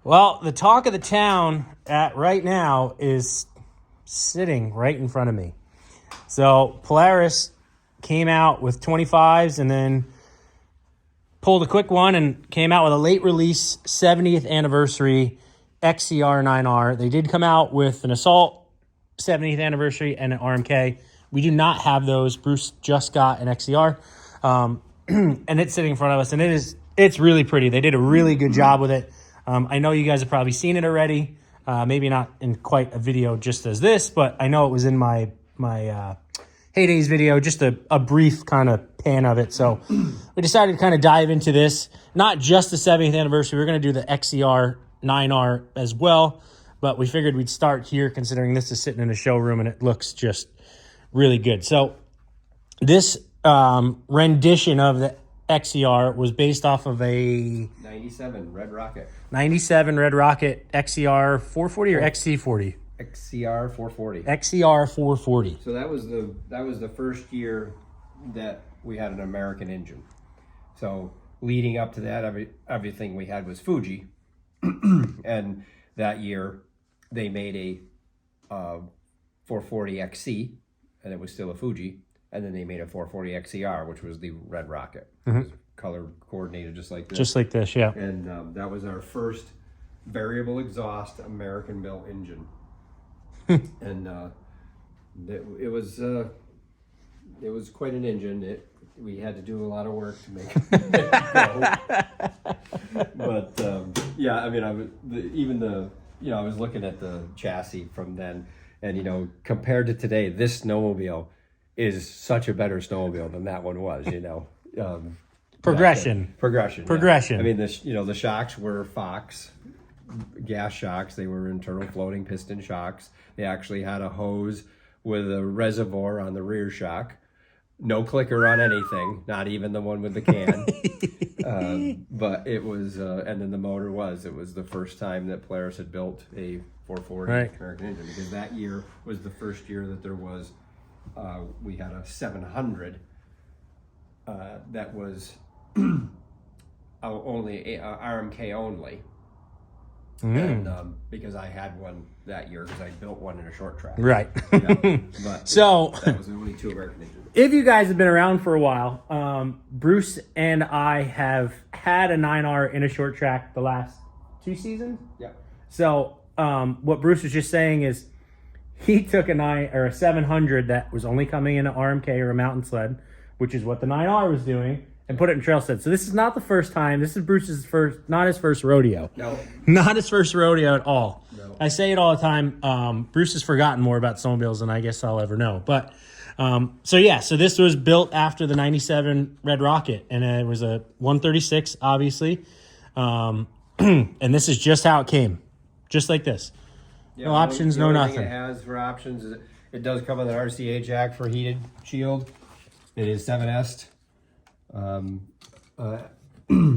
Well, the talk of the town right now is sitting right in front of me. So Polaris came out with 25s and then pulled a quick one and came out with a late release 70th anniversary XCR 9R. They did come out with an Assault 70th anniversary and an RMK. We do not have those. Bruce just got an XCR, and it's sitting in front of us, and it's really pretty. They did a really good job with it. I know you guys have probably seen it already. Maybe not in quite a video just as this, but I know it was in my Heydays video, just a brief kind of pan of it. So we decided to kind of dive into this, not just the 70th anniversary. We're going to do the XCR 9R as well, but we figured we'd start here considering this is sitting in a showroom and it looks just really good. So this rendition of the XCR was based off of a 97 Red Rocket. 97 Red Rocket XCR 440 or XC40? XCR 440. XCR 440. So that was the first year that we had an American engine. So leading up to that, everything we had was Fuji, and that year they made a 440 XC, and it was still a Fuji, and then they made a 440 XCR, which was the Red Rocket. It was color coordinated just like this. Just like this, yeah. And that was our first variable exhaust American-built engine. And it was quite an engine. We had to do a lot of work to make it go. But yeah, I mean, I was looking at the chassis from then, and compared to today, this snowmobile is such a better snowmobile than that one was. Progression. Yeah. I mean, the shocks were Fox gas shocks. They were internal floating piston shocks. They actually had a hose with a reservoir on the rear shock. No clicker on anything, not even the one with the can. But it was, and then the motor it was the first time that Polaris had built a 440 American engine, because that year was the first year that there was, we had a 700 that was only RMK only. And because I had one that year because I built one in a short track. Right. Yeah. But so that was only 2 American engines. If you guys have been around for a while, Bruce and I have had a 9R in a short track the last 2 seasons. Yeah. So what Bruce was just saying is he took a 700 that was only coming in an RMK or a mountain sled, which is what the 9R was doing, and put it in trail sled. So this is not the first time. This is Bruce's not his first rodeo. No. Not his first rodeo at all. No. I say it all the time. Bruce has forgotten more about snowmobiles than I guess I'll ever know. But so this was built after the 97 Red Rocket, and it was a 136, obviously. And this is just how it came. Just like this. Yeah, no options, no nothing. It has for options is it does come with an RCA jack for heated shield. It is 7S.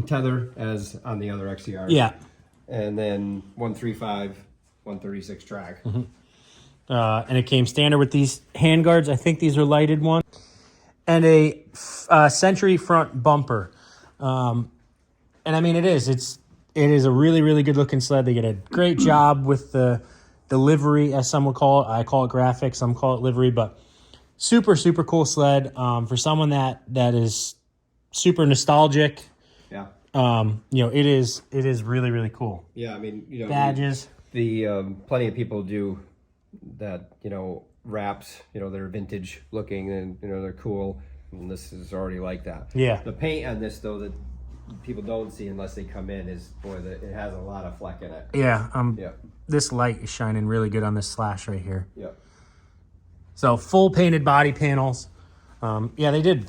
Tether as on the other XCR. Yeah. And then 135, 136 track. And it came standard with these handguards. I think these are lighted ones. And a Century front bumper. And I mean, it is a really, really good looking sled. They did a great job with the livery, as some would call it. I call it graphics, some call it livery, but super, super cool sled. For someone that is super nostalgic. Yeah. It is really, really cool. Yeah, I mean, badges. The plenty of people do that, wraps, that are vintage looking and they're cool. And this is already like that. Yeah. The paint on this though that people don't see unless they come in is it has a lot of fleck in it. Yeah. Yeah. This light is shining really good on this slash right here. Yeah. So full painted body panels. Yeah, they did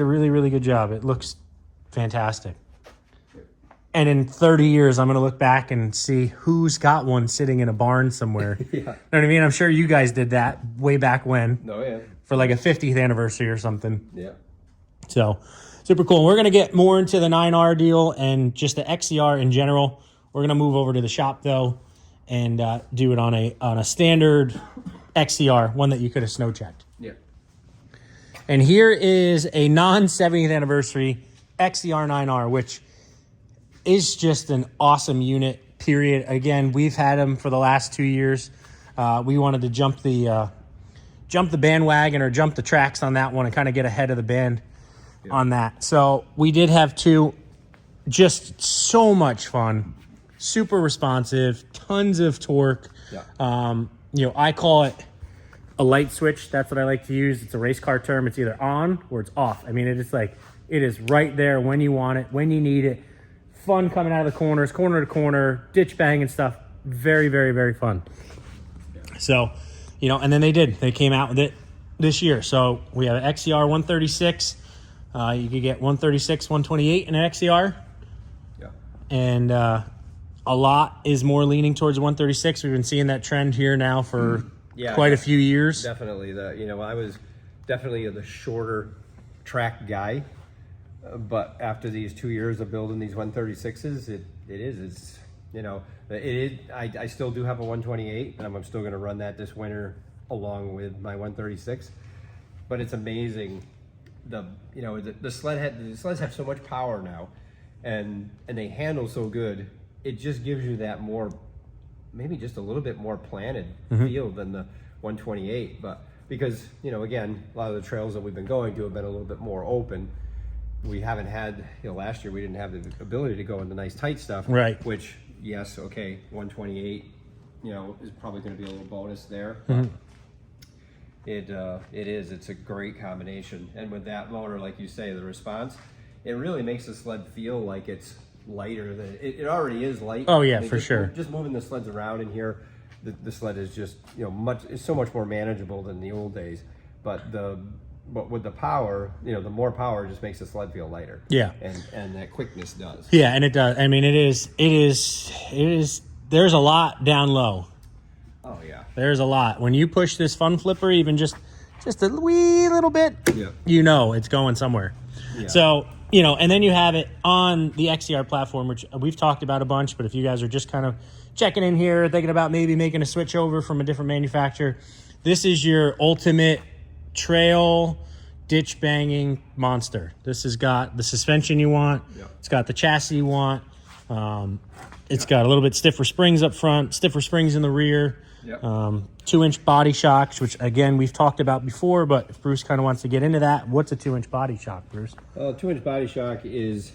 a really, really good job. It looks fantastic. And in 30 years, I'm going to look back and see who's got one sitting in a barn somewhere. Yeah. You know what I mean? I'm sure you guys did that way back when. No, yeah. For like a 50th anniversary or something. Yeah. So super cool. We're going to get more into the 9R deal and just the XCR in general. We're going to move over to the shop though and do it on a standard XCR, one that you could have snow checked. Yeah. And here is a non-70th anniversary XCR 9R, which is just an awesome unit. period. Again, we've had them for the last 2 years. We wanted to jump the bandwagon or jump the tracks on that one and kind of get ahead of the band on that. So we did have 2, just so much fun, super responsive, tons of torque. I call it a light switch. That's what I like to use. It's a race car term. It's either on or it's off. I mean, it is right there when you want it, when you need it. Fun coming out of the corners, corner to corner, ditch bang and stuff. Very, very, very fun. So, and then they came out with it this year. So we have an XCR 136. You could get 136, 128 in an XCR. Yeah. And a lot is more leaning towards 136. We've been seeing that trend here now for quite a few years. Definitely. I was definitely the shorter track guy. But after these 2 years of building these 136s, I still do have a 128, and I'm still going to run that this winter along with my 136. But it's amazing, the sleds have so much power now, and they handle so good. It just gives you that more, maybe just a little bit more planted feel than the 128. But because again, a lot of the trails that we've been going to have been a little bit more open. We haven't had, last year we didn't have the ability to go into nice tight stuff. Right. Which, yes, okay, 128, is probably going to be a little bonus there. It's a great combination. And with that motor, like you say, the response, it really makes the sled feel like it's lighter than, it already is light. Oh yeah, for sure. Just moving the sleds around in here, the sled is just, it's so much more manageable than the old days. But with the power, the more power just makes the sled feel lighter. Yeah. And that quickness does. Yeah, and it does. I mean, it is, there's a lot down low. Oh, yeah. There's a lot. When you push this fun flipper, even just a wee little bit, it's going somewhere. Yeah. So, and then you have it on the XCR platform, which we've talked about a bunch, but if you guys are just kind of checking in here, thinking about maybe making a switch over from a different manufacturer, this is your ultimate trail ditch banging monster. This has got the suspension you want. It's got the chassis you want. It's got a little bit stiffer springs up front, stiffer springs in the rear. 2-inch body shocks, which again we've talked about before, but if Bruce kind of wants to get into that, what's a 2-inch body shock, Bruce? 2-inch body shock is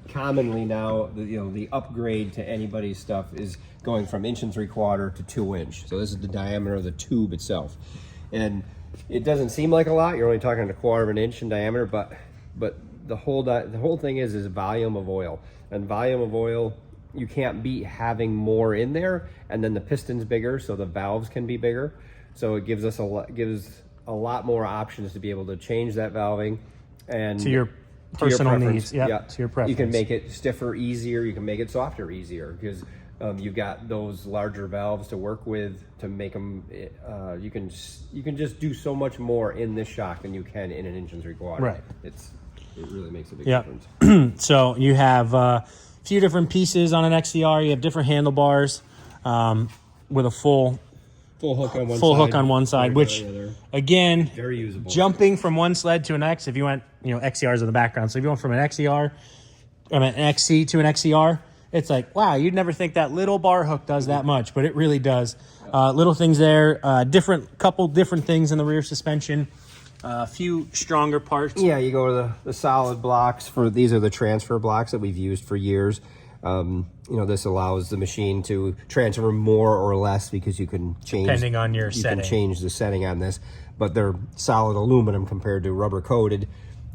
commonly now the upgrade to anybody's stuff is going from 1 3/4 to 2-inch. So this is the diameter of the tube itself, and it doesn't seem like a lot. You're only talking 1/4 of an inch in diameter, but the whole thing is volume of oil. And volume of oil, you can't beat having more in there, and then the piston's bigger, so the valves can be bigger. So it gives us a lot more options to be able to change that valving and to your personal needs. To your preference. You can make it stiffer easier. You can make it softer easier because you've got those larger valves to work with to make them. You can just do so much more in this shock than you can in an 1 3/4. Right. It really makes a big difference. So you have a few different pieces on an XCR. You have different handlebars with a full hook on one side, which again, very usable. Jumping from one sled to an X. If you went, XCRs in the background. So if you went from an XCR, an XC to an XCR. It's like, wow, you'd never think that little bar hook does that much, but it really does. Little things there, couple different things in the rear suspension, a few stronger parts. Yeah, you go to the solid blocks. These are the transfer blocks that we've used for years. This allows the machine to transfer more or less because you can change. Depending on your setting. You can change the setting on this, but they're solid aluminum compared to rubber coated.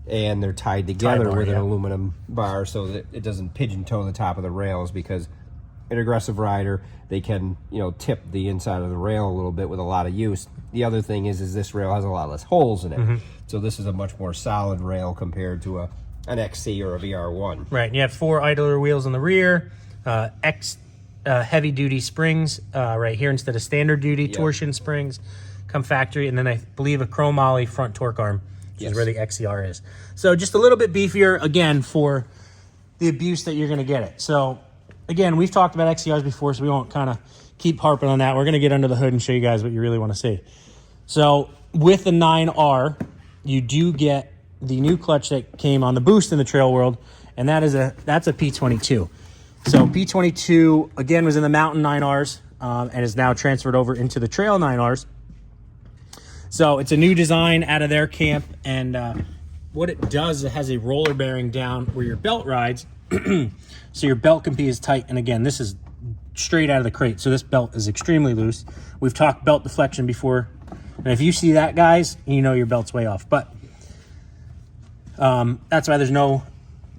And they're tied together with an aluminum bar so that it doesn't pigeon toe the top of the rails, because an aggressive rider, they can tip the inside of the rail a little bit with a lot of use. The other thing is this rail has a lot less holes in it, so this is a much more solid rail compared to an XC or a VR1. Right, and you have 4 idler wheels in the rear, heavy duty springs right here instead of standard duty torsion springs, come factory, and then I believe a chromoly front torque arm. Which is where the XCR is. So just a little bit beefier, again, for the abuse that you're going to get it. So, again, we've talked about XCRs before, so we won't kind of keep harping on that. We're going to get under the hood and show you guys what you really want to see. So, with the 9R, you do get the new clutch that came on the Boost in the trail world, and that's a P22. So P22 again was in the mountain 9Rs and is now transferred over into the trail 9Rs. So it's a new design out of their camp, and what it does, it has a roller bearing down where your belt rides, so your belt can be as tight. And again, this is straight out of the crate, so this belt is extremely loose. We've talked belt deflection before, and if you see that, guys, you know your belt's way off. But that's why there's no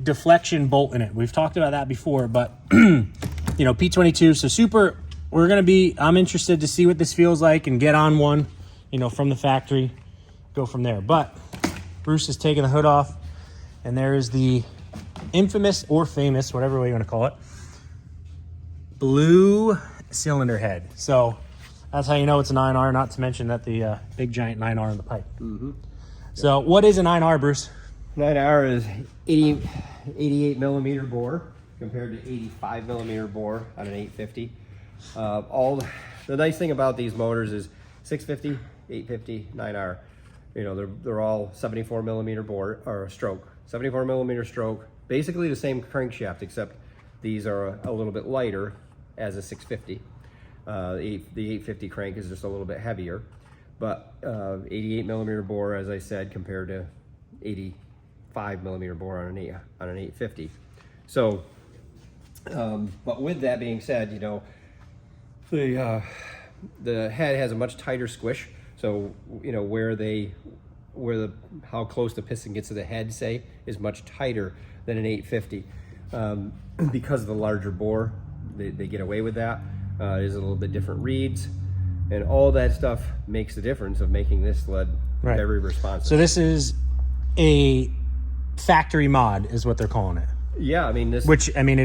deflection bolt in it. We've talked about that before, but P22, so super. I'm interested to see what this feels like and get on one, from the factory, go from there. But Bruce is taking the hood off, and there is the infamous or famous, whatever way you want to call it, blue cylinder head. So that's how you know it's a 9R, not to mention that the big giant 9R in the pipe. Mm-hmm. So what is a 9R, Bruce? 9R is 88 millimeter bore compared to 85 millimeter bore on an 850. The nice thing about these motors is 650, 850, 9R. They're all 74 millimeter bore or stroke. 74 millimeter stroke. Basically the same crankshaft, except these are a little bit lighter as a 650. The 850 crank is just a little bit heavier, but 88 millimeter bore, as I said, compared to 85 millimeter bore on an 850. So, but with that being said, the head has a much tighter squish. So how close the piston gets to the head, say, is much tighter than an 850. Because of the larger bore, they get away with that. There's a little bit different reeds, and all that stuff makes the difference of making this sled very responsive. So this is a factory mod, is what they're calling it. Yeah, it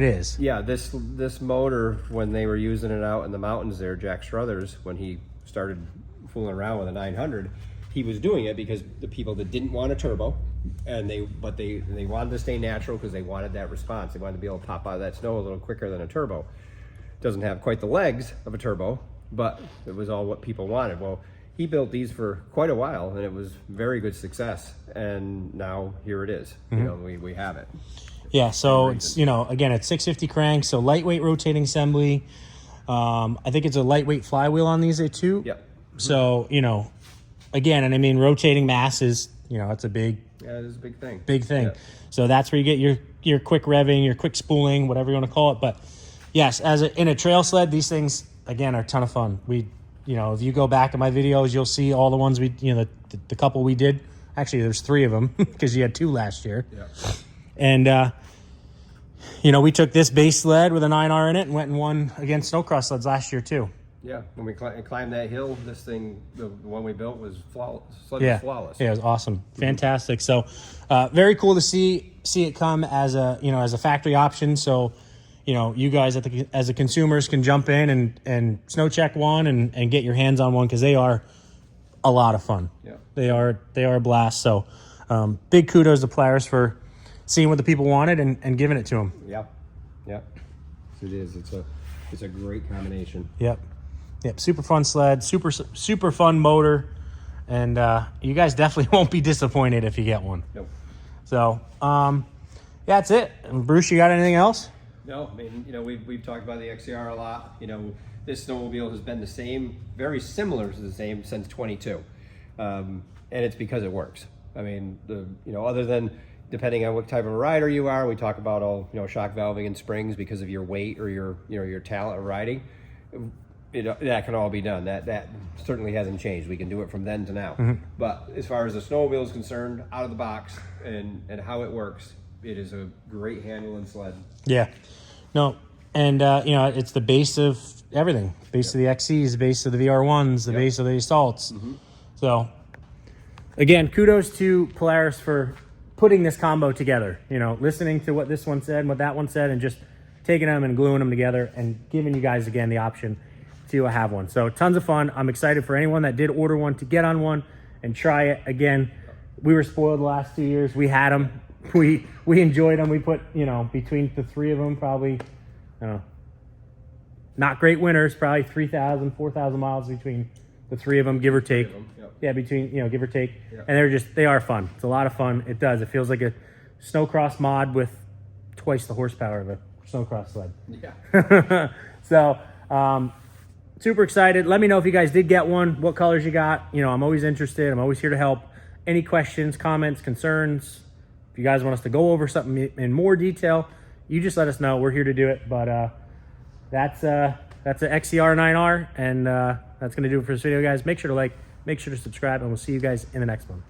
is. Yeah, this motor, when they were using it out in the mountains there, Jack Struthers, when he started fooling around with a 900, he was doing it because the people that didn't want a turbo, and they wanted to stay natural because they wanted that response. They wanted to be able to pop out of that snow a little quicker than a turbo. Doesn't have quite the legs of a turbo, but it was all what people wanted. Well, he built these for quite a while, and it was very good success. And now here it is. Mm-hmm. We have it. Yeah, so it's, again, it's 650 crank, so lightweight rotating assembly. I think it's a lightweight flywheel on these too. Yep. So, again, and rotating mass is, it's a big... Yeah, it is a big thing. Big thing. Yep. So that's where you get your quick revving, your quick spooling, whatever you want to call it. But yes, in a trail sled, these things, again, are a ton of fun. If you go back in my videos, you'll see all the ones the couple we did. Actually, there's 3 of them because you had 2 last year. Yeah. And, we took this base sled with a 9R in it and went and won against snowcross sleds last year too. Yeah, when we climbed that hill, this thing, the one we built, was flawless. Yeah, flawless. Yeah, it was awesome, fantastic. So, very cool to see it come as a factory option. So, you guys as the consumers can jump in and snow check one and get your hands on one because they are a lot of fun. Yeah, they are a blast. So, big kudos to Polaris for seeing what the people wanted and giving it to them. Yeah, it is. It's a great combination. Yep. Super fun sled, super fun motor, and you guys definitely won't be disappointed if you get one. Nope. So, that's it. And Bruce, you got anything else? No, we've talked about the XCR a lot. This snowmobile has been the same, very similar to the same since 22, and it's because it works. Other than depending on what type of rider you are, we talk about all shock valving and springs because of your weight or your talent of riding. That can all be done. That certainly hasn't changed. We can do it from then to now. Mm-hmm. But as far as the snowmobile is concerned, out of the box and how it works, it is a great handling sled. Yeah. No, and it's the base of everything. Base of the XCs, base of the VR1s, the base of the Assaults. Mm-hmm. So, again, kudos to Polaris for putting this combo together. Listening to what this one said and what that one said, and just taking them and gluing them together and giving you guys again the option to have one. So tons of fun. I'm excited for anyone that did order one to get on one and try it. Again, we were spoiled the last 2 years. We had them. We enjoyed them. We put, between the 3 of them, probably, not great winners, probably 3,000, 4,000 miles between the 3 of them, give or take. Yep. Yeah, between, give or take. Yep. And they are fun. It's a lot of fun. It does. It feels like a snowcross mod with twice the horsepower of a snowcross sled. Yeah. So, super excited. Let me know if you guys did get one, what colors you got. You know, I'm always interested. I'm always here to help. Any questions, comments, concerns, if you guys want us to go over something in more detail, you just let us know. We're here to do it. But that's an XCR 9R, and that's going to do it for this video, guys. Make sure to like, make sure to subscribe, and we'll see you guys in the next one.